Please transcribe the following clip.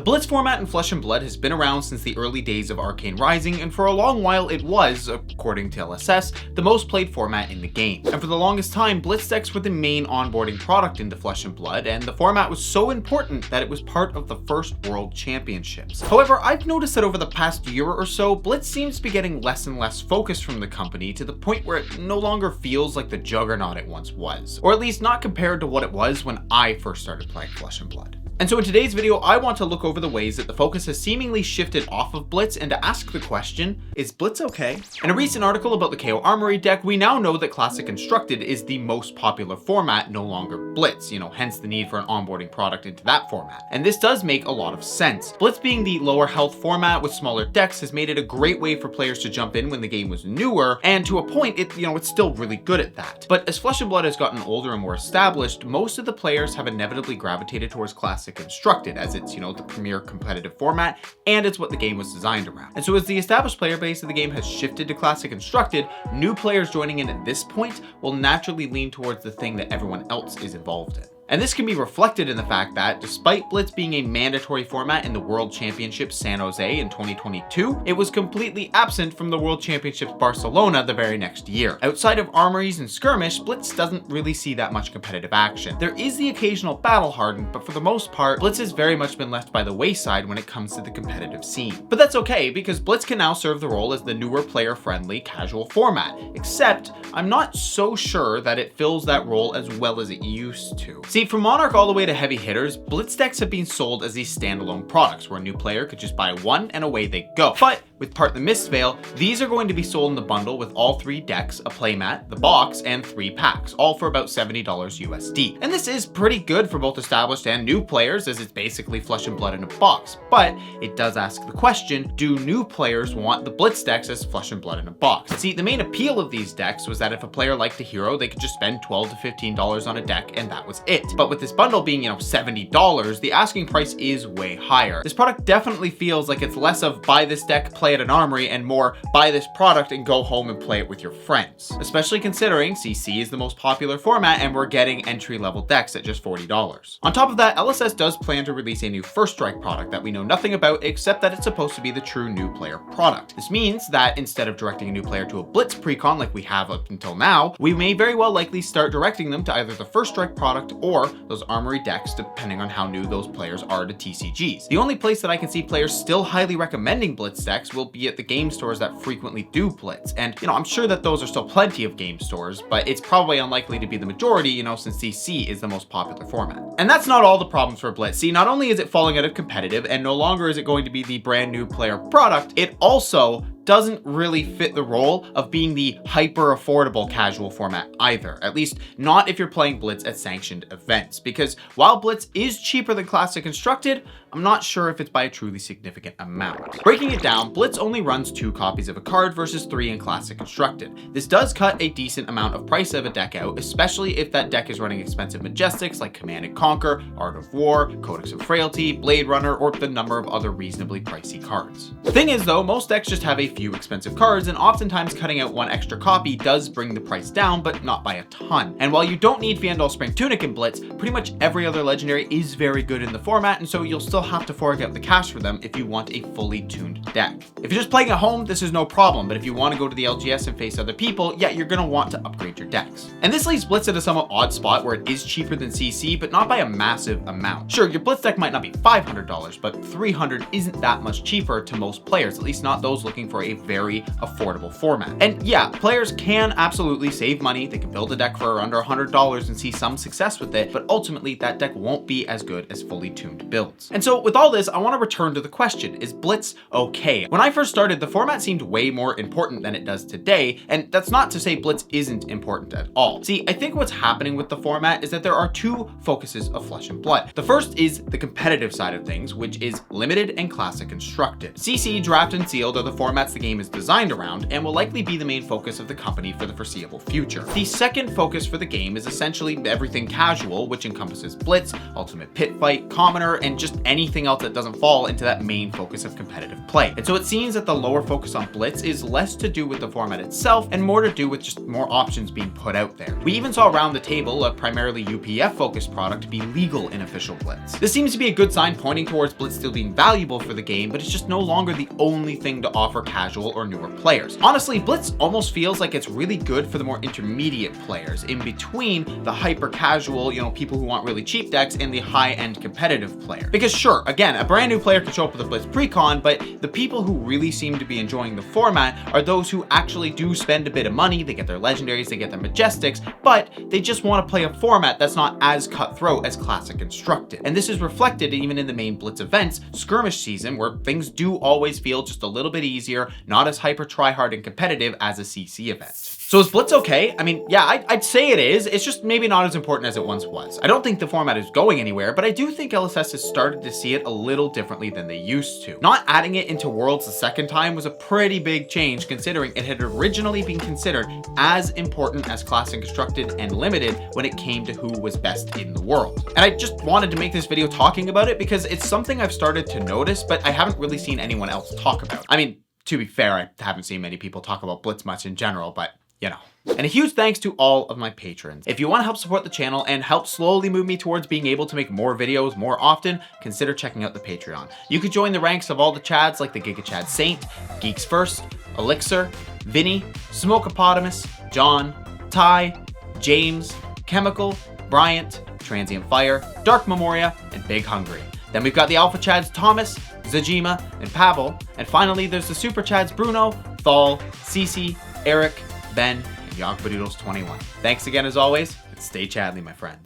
Blitz format in Flesh and Blood has been around since the early days of Arcane Rising, and for a long while it was, according to LSS, the most played format in the game. And for the longest time, Blitz decks were the main onboarding product into Flesh and Blood, and the format was so important that it was part of the first World Championships. However, I've noticed that over the past year or so, Blitz seems to be getting less and less focus from the company to the point where it no longer feels like the juggernaut it once was. Or at least not compared to what it was when I first started playing Flesh and Blood. And so in today's video, I want to look over the ways that the focus has seemingly shifted off of Blitz and to ask the question, is Blitz okay? In a recent article about the KO Armory deck, we now know that Classic Constructed is the most popular format, no longer Blitz, hence the need for an onboarding product into that format. And this does make a lot of sense. Blitz being the lower health format with smaller decks has made it a great way for players to jump in when the game was newer, and to a point, it's still really good at that. But as Flesh and Blood has gotten older and more established, most of the players have inevitably gravitated towards Classic Constructed, as it's, the premier competitive format, and it's what the game was designed around. And so as the established player base of the game has shifted to Classic Constructed, new players joining in at this point will naturally lean towards the thing that everyone else is involved in. And this can be reflected in the fact that, despite Blitz being a mandatory format in the World Championships San Jose in 2022, it was completely absent from the World Championships Barcelona the very next year. Outside of armories and skirmish, Blitz doesn't really see that much competitive action. There is the occasional battle hardened, but for the most part, Blitz has very much been left by the wayside when it comes to the competitive scene. But that's okay, because Blitz can now serve the role as the newer player-friendly casual format, except I'm not so sure that it fills that role as well as it used to. See, from Monarch all the way to heavy hitters, Blitz decks have been sold as these standalone products where a new player could just buy one and away they go. But with Part the Mistveil, these are going to be sold in the bundle with all 3 decks, a playmat, the box, and 3 packs, all for about $70 USD. And this is pretty good for both established and new players, as it's basically Flesh and Blood in a box. But it does ask the question, do new players want the Blitz decks as Flesh and Blood in a box? See, the main appeal of these decks was that if a player liked a hero, they could just spend $12 to $15 on a deck, and that was it. But with this bundle being, $70, the asking price is way higher. This product definitely feels like it's less of buy this deck, play at an armory, and more buy this product and go home and play it with your friends. Especially considering CC is the most popular format and we're getting entry-level decks at just $40. On top of that, LSS does plan to release a new First Strike product that we know nothing about except that it's supposed to be the true new player product. This means that instead of directing a new player to a Blitz precon like we have up until now, we may very well likely start directing them to either the First Strike product or those armory decks, depending on how new those players are to TCGs. The only place that I can see players still highly recommending Blitz decks will be at the game stores that frequently do Blitz. And, I'm sure that those are still plenty of game stores, but it's probably unlikely to be the majority, since CC is the most popular format. And that's not all the problems for Blitz. See, not only is it falling out of competitive and no longer is it going to be the brand new player product, it also doesn't really fit the role of being the hyper affordable casual format either, at least not if you're playing Blitz at sanctioned events, because while Blitz is cheaper than Classic Constructed, I'm not sure if it's by a truly significant amount. Breaking it down, Blitz only runs 2 copies of a card versus 3 in Classic Constructed. This does cut a decent amount of price of a deck out, especially if that deck is running expensive Majestics like Command and Conquer, Art of War, Codex of Frailty, Blade Runner, or the number of other reasonably pricey cards. The thing is though, most decks just have a few expensive cards, and oftentimes cutting out 1 extra copy does bring the price down, but not by a ton. And while you don't need Fandal Spring Tunic in Blitz, pretty much every other legendary is very good in the format, and so you'll still have to fork out the cash for them if you want a fully tuned deck. If you're just playing at home, this is no problem, but if you want to go to the LGS and face other people, yeah, you're gonna want to upgrade your decks. And this leaves Blitz at a somewhat odd spot where it is cheaper than CC, but not by a massive amount. Sure, your Blitz deck might not be $500, but $300 isn't that much cheaper to most players, at least not those looking for a very affordable format. And yeah, players can absolutely save money. They can build a deck for under $100 and see some success with it, but ultimately that deck won't be as good as fully tuned builds. And so with all this, I want to return to the question, is Blitz okay? When I first started, the format seemed way more important than it does today, and that's not to say Blitz isn't important at all. See, I think what's happening with the format is that there are 2 focuses of Flesh and Blood. The first is the competitive side of things, which is limited and Classic Constructed. CC, Draft, and Sealed are the formats the game is designed around and will likely be the main focus of the company for the foreseeable future. The second focus for the game is essentially everything casual, which encompasses Blitz, Ultimate Pit Fight, Commoner, and just anything else that doesn't fall into that main focus of competitive play. And so it seems that the lower focus on Blitz is less to do with the format itself and more to do with just more options being put out there. We even saw around the table a primarily UPF focused product be legal in official Blitz. This seems to be a good sign pointing towards Blitz still being valuable for the game, but it's just no longer the only thing to offer casual or newer players. Honestly, Blitz almost feels like it's really good for the more intermediate players, in between the hyper casual, people who want really cheap decks, and the high-end competitive player. Because sure, again, a brand new player can show up with a Blitz pre-con, but the people who really seem to be enjoying the format are those who actually do spend a bit of money, they get their legendaries, they get their majestics, but they just want to play a format that's not as cutthroat as Classic constructed. And this is reflected even in the main Blitz events, skirmish season, where things do always feel just a little bit easier, not as hyper tryhard and competitive as a CC event. So is Blitz okay? I mean, yeah, I'd say it is. It's just maybe not as important as it once was. I don't think the format is going anywhere, but I do think LSS has started to see it a little differently than they used to. Not adding it into Worlds the second time was a pretty big change, considering it had originally been considered as important as Classic Constructed and Limited when it came to who was best in the world. And I just wanted to make this video talking about it because it's something I've started to notice, but I haven't really seen anyone else talk about. I mean, to be fair, I haven't seen many people talk about Blitz much in general, but And a huge thanks to all of my patrons. If you want to help support the channel and help slowly move me towards being able to make more videos more often, consider checking out the Patreon. You could join the ranks of all the Chads like the Giga Chad Saint, Geeks First, Elixir, Vinny, Smokeopotamus, John, Ty, James, Chemical, Bryant, Transient Fire, Dark Memoria, and Big Hungry. Then we've got the Alpha Chads Thomas, Zajima, and Pavel. And finally, there's the Super Chads Bruno, Thal, Cece, Eric, Ben, and Yogbadoodles21. Thanks again as always, and stay Chadly, my friends.